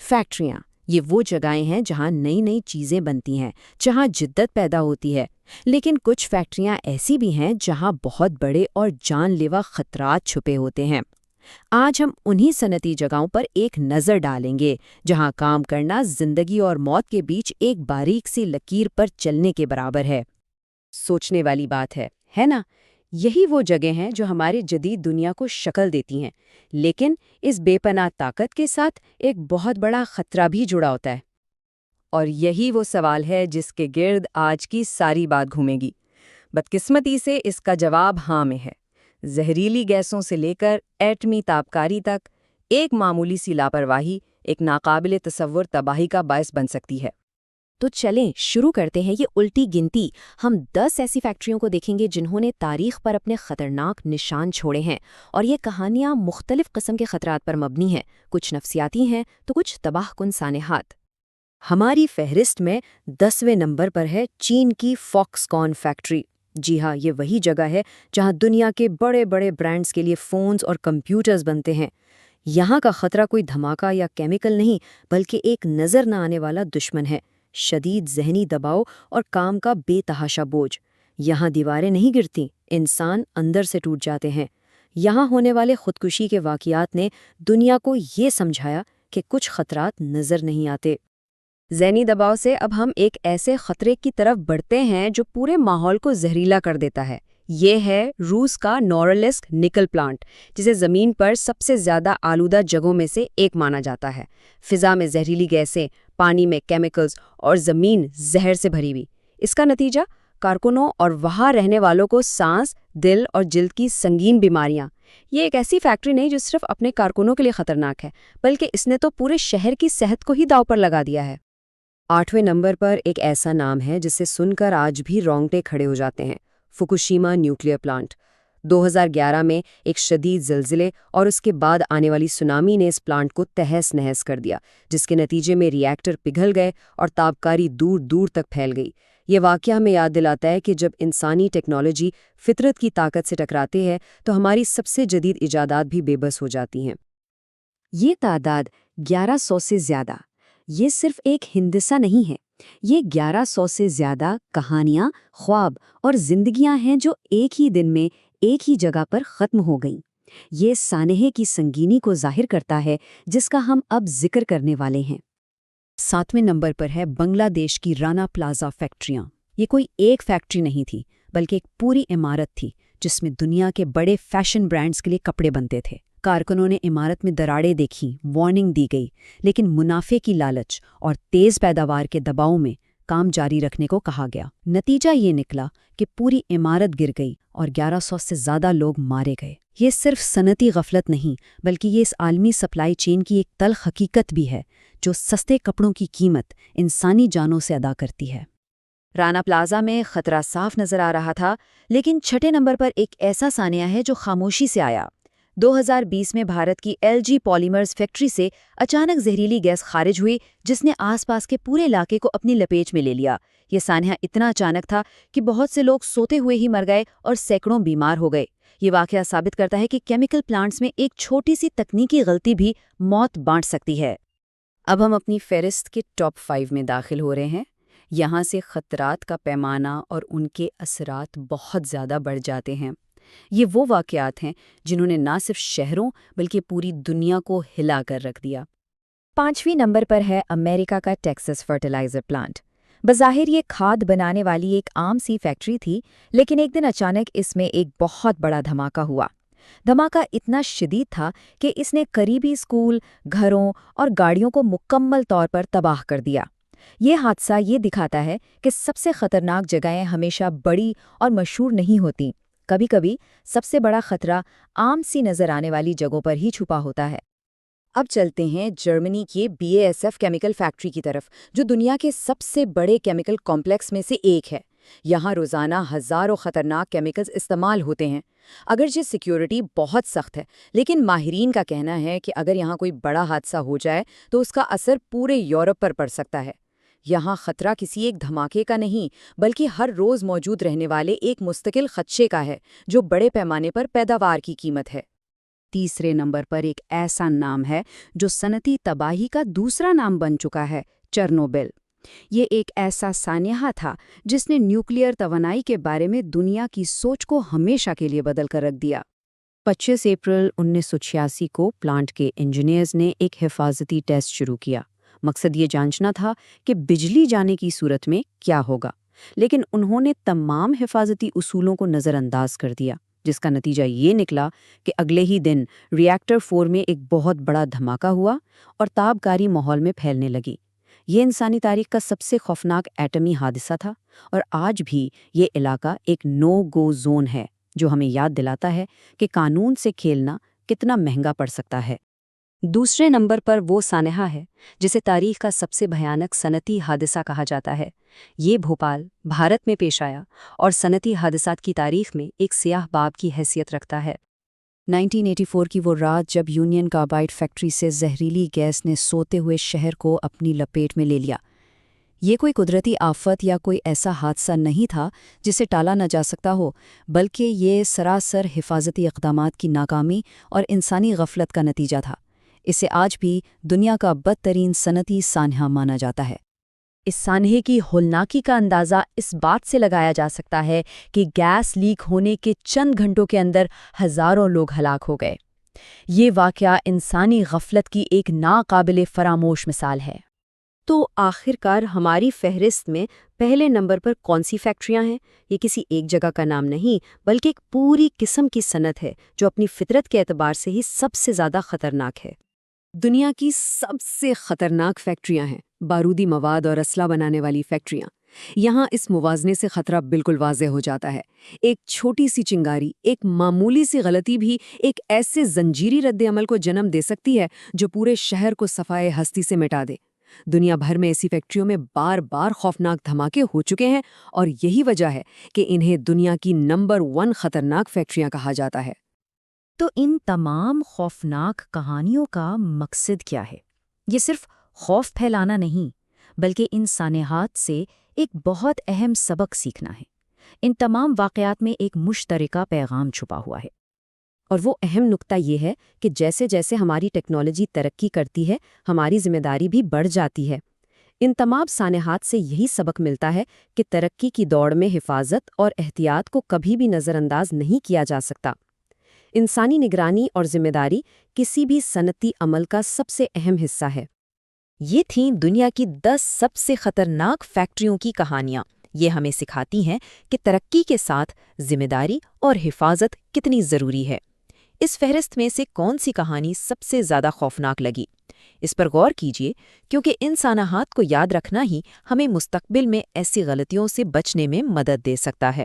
فیکٹریاں یہ وہ جگہیں ہیں جہاں نئی نئی چیزیں بنتی ہیں، جہاں جدت پیدا ہوتی ہے، لیکن کچھ فیکٹریاں ایسی بھی ہیں جہاں بہت بڑے اور جان لیوا خطرات چھپے ہوتے ہیں۔ آج ہم انہی صنعتی جگہوں پر ایک نظر ڈالیں گے جہاں کام کرنا زندگی اور موت کے بیچ ایک باریک سی لکیر پر چلنے کے برابر ہے۔ سوچنے والی بات ہے نا؟ یہی وہ جگہیں ہیں جو ہمارے جدید دنیا کو شکل دیتی ہیں، لیکن اس بے پناہ طاقت کے ساتھ ایک بہت بڑا خطرہ بھی جڑا ہوتا ہے۔ اور یہی وہ سوال ہے جس کے گرد آج کی ساری بات گھومے گی۔ بدقسمتی سے اس کا جواب ہاں میں ہے۔ زہریلی گیسوں سے لے کر ایٹمی تابکاری تک ایک معمولی سی لاپرواہی ایک ناقابل تصور تباہی کا باعث بن سکتی ہے۔ تو چلیں شروع کرتے ہیں یہ الٹی گنتی۔ ہم 10 ایسی فیکٹریوں کو دیکھیں گے جنہوں نے تاریخ پر اپنے خطرناک نشان چھوڑے ہیں، اور یہ کہانیاں مختلف قسم کے خطرات پر مبنی ہیں، کچھ نفسیاتی ہیں تو کچھ تباہ کن سانحات۔ ہماری فہرست میں 10ویں نمبر پر ہے چین کی فاکس کان فیکٹری۔ جی ہاں، یہ وہی جگہ ہے جہاں دنیا کے بڑے بڑے برانڈز کے لیے فونز اور کمپیوٹرز بنتے ہیں۔ یہاں کا خطرہ کوئی دھماکہ یا کیمیکل نہیں، بلکہ ایک نظر نہ آنے والا دشمن ہے، شدید ذہنی دباؤ اور کام کا بے تحاشا بوجھ۔ یہاں دیواریں نہیں گرتی، انسان اندر سے ٹوٹ جاتے ہیں۔ یہاں ہونے والے خودکشی کے واقعات نے دنیا کو یہ سمجھایا کہ کچھ خطرات نظر نہیں آتے۔ ذہنی دباؤ سے اب ہم ایک ایسے خطرے کی طرف بڑھتے ہیں جو پورے ماحول کو زہریلا کر دیتا ہے۔ یہ ہے روس کا نورلسک نکل پلانٹ، جسے زمین پر سب سے زیادہ آلودہ جگہوں میں سے ایک مانا جاتا ہے۔ فضا میں زہریلی گیسیں، پانی میں کیمیکلز اور زمین زہر سے بھری ہوئی۔ اس کا نتیجہ کارکنوں اور وہاں رہنے والوں کو سانس، دل اور جلد کی سنگین بیماریاں۔ یہ ایک ایسی فیکٹری نہیں جو صرف اپنے کارکنوں کے لیے خطرناک ہے، بلکہ اس نے تو پورے شہر کی صحت کو ہی داؤ پر لگا دیا ہے۔ 8ویں نمبر پر ایک ایسا نام ہے جسے سن کر آج بھی رونگٹے کھڑے ہو جاتے ہیں، فوکوشیما نیوکلیئر پلانٹ۔ 2011 میں ایک شدید زلزلے اور اس کے بعد آنے والی سونامی نے اس پلانٹ کو تہس نہس کر دیا، جس کے نتیجے میں ری ایکٹر پگھل گئے اور تابکاری دور دور تک پھیل گئی۔ یہ واقعہ ہمیں یاد دلاتا ہے کہ جب انسانی ٹیکنالوجی فطرت کی طاقت سے ٹکراتے ہے تو ہماری سب سے جدید ایجادات بھی بے بس ہو جاتی ہیں۔ یہ تعداد 1100 سے زیادہ، یہ صرف ایک ہندسہ نہیں ہے، یہ 1100 سے زیادہ کہانیاں، خواب اور زندگیاں ہیں جو ایک ہی دن میں ایک ہی جگہ پر ختم ہو گئیں۔ یہ سانحے کی سنگینی کو ظاہر کرتا ہے جس کا ہم اب ذکر کرنے والے ہیں۔ 7ویں نمبر پر ہے بنگلہ دیش کی رانا پلازا فیکٹریاں۔ یہ کوئی ایک فیکٹری نہیں تھی، بلکہ ایک پوری عمارت تھی جس میں دنیا کے بڑے فیشن برانڈز کے لیے کپڑے بنتے تھے۔ کارکنوں نے عمارت میں دراڑیں دیکھیں، وارننگ دی گئی، لیکن منافع کی لالچ اور تیز پیداوار کے دباؤ میں کام جاری رکھنے کو کہا گیا۔ نتیجہ یہ نکلا کہ پوری عمارت گر گئی اور 1100 سے زیادہ لوگ مارے گئے۔ یہ صرف صنعتی غفلت نہیں، بلکہ یہ اس عالمی سپلائی چین کی ایک تلخ حقیقت بھی ہے جو سستے کپڑوں کی قیمت انسانی جانوں سے ادا کرتی ہے۔ رانا پلازا میں خطرہ صاف نظر آ رہا تھا، لیکن 6 نمبر پر ایک ایسا سانحہ ہے جو خاموشی سے آیا۔ 2020 میں بھارت کی LG پالیمرز فیکٹری سے اچانک زہریلی گیس خارج ہوئی جس نے آس پاس کے پورے علاقے کو اپنی لپیٹ میں لے لیا۔ یہ سانحہ اتنا اچانک تھا کہ بہت سے لوگ سوتے ہوئے ہی مر گئے اور سینکڑوں بیمار ہو گئے۔ یہ واقعہ ثابت کرتا ہے کہ کیمیکل پلانٹس میں ایک چھوٹی سی تکنیکی غلطی بھی موت بانٹ سکتی ہے۔ اب ہم اپنی فہرست کے ٹاپ 5 میں داخل ہو رہے ہیں۔ یہاں سے خطرات کا پیمانہ اور ان کے اثرات بہت زیادہ بڑھ جاتے ہیں۔ یہ وہ واقعات ہیں جنہوں نے نہ صرف شہروں بلکہ پوری دنیا کو ہلا کر رکھ دیا۔ 5ویں نمبر پر ہے امریکہ کا ٹیکساس فرٹیلائزر پلانٹ۔ بظاہر یہ کھاد بنانے والی ایک عام سی فیکٹری تھی، لیکن ایک دن اچانک اس میں ایک بہت بڑا دھماکہ ہوا۔ دھماکہ اتنا شدید تھا کہ اس نے قریبی اسکول، گھروں اور گاڑیوں کو مکمل طور پر تباہ کر دیا۔ یہ حادثہ یہ دکھاتا ہے کہ سب سے خطرناک جگہیں ہمیشہ بڑی اور مشہور نہیں ہوتیں۔ کبھی کبھی سب سے بڑا خطرہ عام سی نظر آنے والی جگہوں پر ہی چھپا ہوتا ہے۔ اب چلتے ہیں جرمنی کی BASF کیمیکل فیکٹری کی طرف، جو دنیا کے سب سے بڑے کیمیکل کمپلیکس میں سے ایک ہے۔ یہاں روزانہ ہزاروں خطرناک کیمیکلز استعمال ہوتے ہیں۔ اگرچہ سیکیورٹی بہت سخت ہے، لیکن ماہرین کا کہنا ہے کہ اگر یہاں کوئی بڑا حادثہ ہو جائے تو اس کا اثر پورے یورپ پر پڑ سکتا ہے۔ یہاں خطرہ کسی ایک دھماکے کا نہیں، بلکہ ہر روز موجود رہنے والے ایک مستقل خدشے کا ہے، جو بڑے پیمانے پر پیداوار کی قیمت ہے۔ تیسرے نمبر پر ایک ایسا نام ہے جو صنعتی تباہی کا دوسرا نام بن چکا ہے، چرنوبل۔ یہ ایک ایسا سانحہ تھا جس نے نیوکلیئر توانائی کے بارے میں دنیا کی سوچ کو ہمیشہ کے لیے بدل کر رکھ دیا۔ 25 اپریل 1986 کو پلانٹ کے انجینئرز نے ایک حفاظتی ٹیسٹ شروع کیا۔ مقصد یہ جانچنا تھا کہ بجلی جانے کی صورت میں کیا ہوگا، لیکن انہوں نے تمام حفاظتی اصولوں کو نظر انداز کر دیا، جس کا نتیجہ یہ نکلا کہ اگلے ہی دن ریئیکٹر 4 میں ایک بہت بڑا دھماکہ ہوا اور تابکاری ماحول میں پھیلنے لگی۔ یہ انسانی تاریخ کا سب سے خوفناک ایٹمی حادثہ تھا، اور آج بھی یہ علاقہ ایک نو گو زون ہے جو ہمیں یاد دلاتا ہے کہ قانون سے کھیلنا کتنا مہنگا پڑ سکتا ہے۔ دوسرے نمبر پر وہ سانحہ ہے جسے تاریخ کا سب سے بھیانک صنعتی حادثہ کہا جاتا ہے۔ یہ بھوپال، بھارت میں پیش آیا اور صنعتی حادثات کی تاریخ میں ایک سیاہ باب کی حیثیت رکھتا ہے۔ 1984 کی وہ رات جب یونین کاربائڈ فیکٹری سے زہریلی گیس نے سوتے ہوئے شہر کو اپنی لپیٹ میں لے لیا۔ یہ کوئی قدرتی آفت یا کوئی ایسا حادثہ نہیں تھا جسے ٹالا نہ جا سکتا ہو، بلکہ یہ سراسر حفاظتی اقدامات کی ناکامی اور انسانی غفلت کا نتیجہ تھا۔ اسے آج بھی دنیا کا بدترین صنعتی سانحہ مانا جاتا ہے۔ اس سانحے کی ہولناکی کا اندازہ اس بات سے لگایا جا سکتا ہے کہ گیس لیک ہونے کے چند گھنٹوں کے اندر ہزاروں لوگ ہلاک ہو گئے۔ یہ واقعہ انسانی غفلت کی ایک ناقابل فراموش مثال ہے۔ تو آخر کار ہماری فہرست میں پہلے نمبر پر کون سی فیکٹریاں ہیں؟ یہ کسی ایک جگہ کا نام نہیں، بلکہ ایک پوری قسم کی صنعت ہے جو اپنی فطرت کے اعتبار سے ہی سب سے زیادہ خطرناک ہے۔ دنیا کی سب سے خطرناک فیکٹریاں ہیں بارودی مواد اور اسلحہ بنانے والی فیکٹریاں۔ یہاں اس موازنے سے خطرہ بالکل واضح ہو جاتا ہے۔ ایک چھوٹی سی چنگاری، ایک معمولی سی غلطی بھی ایک ایسے زنجیری رد عمل کو جنم دے سکتی ہے جو پورے شہر کو صفائے ہستی سے مٹا دے۔ دنیا بھر میں ایسی فیکٹریوں میں بار بار خوفناک دھماکے ہو چکے ہیں، اور یہی وجہ ہے کہ انہیں دنیا کی نمبر 1 خطرناک فیکٹریاں کہا جاتا ہے۔ تو ان تمام خوفناک کہانیوں کا مقصد کیا ہے؟ یہ صرف خوف پھیلانا نہیں، بلکہ ان سانحات سے ایک بہت اہم سبق سیکھنا ہے۔ ان تمام واقعات میں ایک مشترکہ پیغام چھپا ہوا ہے، اور وہ اہم نقطہ یہ ہے کہ جیسے جیسے ہماری ٹیکنالوجی ترقی کرتی ہے، ہماری ذمہ داری بھی بڑھ جاتی ہے۔ ان تمام سانحات سے یہی سبق ملتا ہے کہ ترقی کی دوڑ میں حفاظت اور احتیاط کو کبھی بھی نظر انداز نہیں کیا جا سکتا۔ انسانی نگرانی اور ذمہ داری کسی بھی صنعتی عمل کا سب سے اہم حصہ ہے۔ یہ تھیں دنیا کی 10 سب سے خطرناک فیکٹریوں کی کہانیاں۔ یہ ہمیں سکھاتی ہیں کہ ترقی کے ساتھ ذمہ داری اور حفاظت کتنی ضروری ہے۔ اس فہرست میں سے کون سی کہانی سب سے زیادہ خوفناک لگی؟ اس پر غور کیجیے، کیونکہ ان سانحات کو یاد رکھنا ہی ہمیں مستقبل میں ایسی غلطیوں سے بچنے میں مدد دے سکتا ہے۔